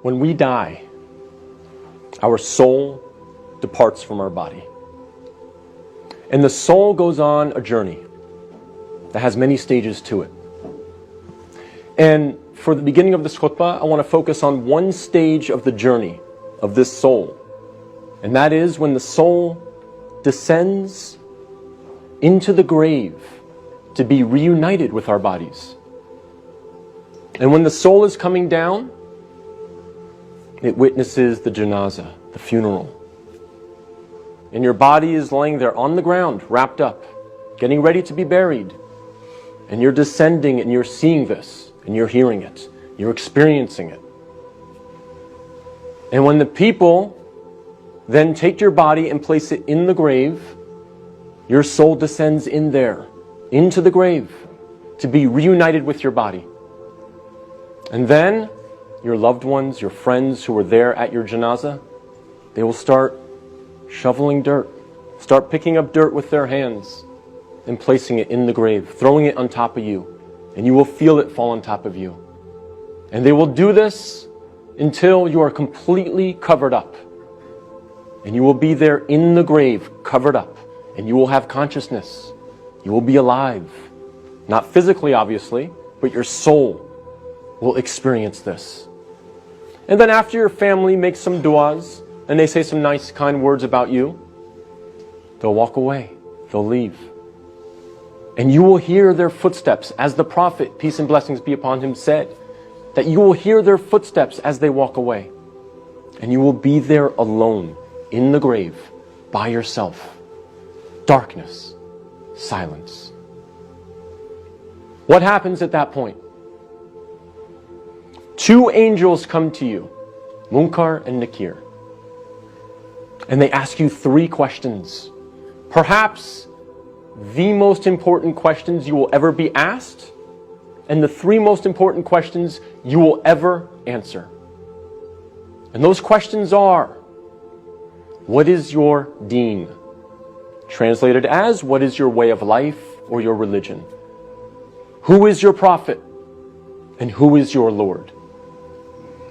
When we die, our soul departs from our body. And the soul goes on a journey that has many stages to it. And for the beginning of this khutbah, I want to focus on one stage of the journey of this soul. And that is when the soul descends into the grave to be reunited with our bodies. And when the soul is coming down, it witnesses the janazah, the funeral. And your body is laying there on the ground, wrapped up, getting ready to be buried. And you're descending and you're seeing this, and you're hearing it, you're experiencing it. And when the people then take your body and place it in the grave, your soul descends in there, into the grave, to be reunited with your body. And then your loved ones, your friends who were there at your janazah, they will start shoveling dirt, start picking up dirt with their hands and placing it in the grave, throwing it on top of you, and you will feel it fall on top of you. And they will do this until you are completely covered up. And you will be there in the grave, covered up, and you will have consciousness. You will be alive. Not physically, obviously, but your soul will experience this. And then after your family makes some du'as, and they say some nice, kind words about you, they'll walk away. They'll leave. And you will hear their footsteps, as the Prophet, peace and blessings be upon him, said, that you will hear their footsteps as they walk away. And you will be there alone, in the grave, by yourself. Darkness, silence. What happens at that point? Two angels come to you, Munkar and Nakir. And they ask you three questions. Perhaps the most important questions you will ever be asked, and the three most important questions you will ever answer. And those questions are, what is your deen? Translated as, what is your way of life or your religion? Who is your prophet? And who is your Lord?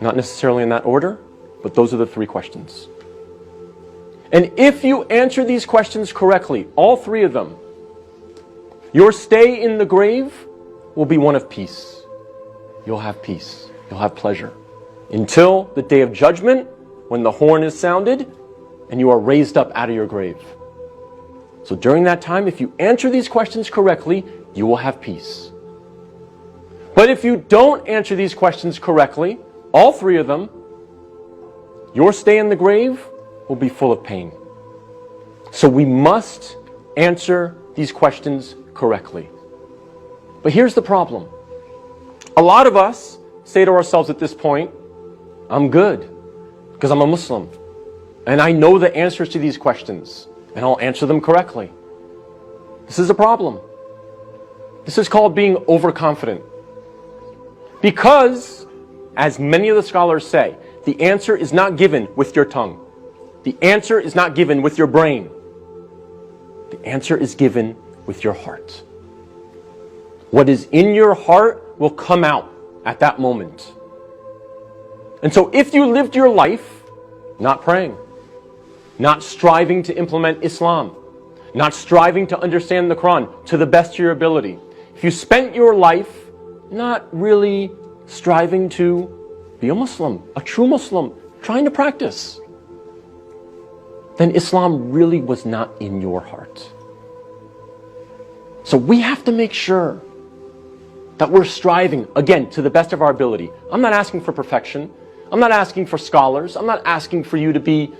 Not necessarily in that order, but those are the three questions. And if you answer these questions correctly, all three of them, your stay in the grave will be one of peace. You'll have peace. You'll have pleasure. Until the day of judgment, when the horn is sounded, and you are raised up out of your grave. So during that time, if you answer these questions correctly, you will have peace. But if you don't answer these questions correctly, all three of them, your stay in the grave will be full of pain. So we must answer these questions correctly. But here's the problem. A lot of us say to ourselves at this point, I'm good because I'm a Muslim and I know the answers to these questions and I'll answer them correctly. This is a problem. This is called being overconfident. Because, as many of the scholars say, the answer is not given with your tongue. The answer is not given with your brain. The answer is given with your heart. What is in your heart will come out at that moment. And so if you lived your life not praying, not striving to implement Islam, not striving to understand the Quran to the best of your ability, if you spent your life not really striving to be a Muslim, a true Muslim, trying to practice, then Islam really was not in your heart. So we have to make sure that we're striving, again, to the best of our ability. I'm not asking for perfection. I'm not asking for scholars. I'm not asking for you to be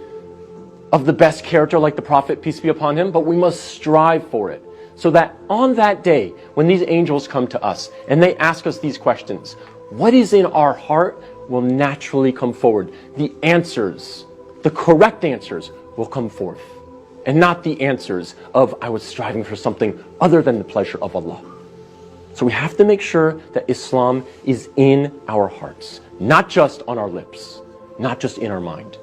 of the best character like the Prophet, peace be upon him, but we must strive for it. So that on that day, when these angels come to us and they ask us these questions, what is in our heart will naturally come forward. The answers, the correct answers, will come forth. And not the answers of, I was striving for something other than the pleasure of Allah. So we have to make sure that Islam is in our hearts, not just on our lips, not just in our mind.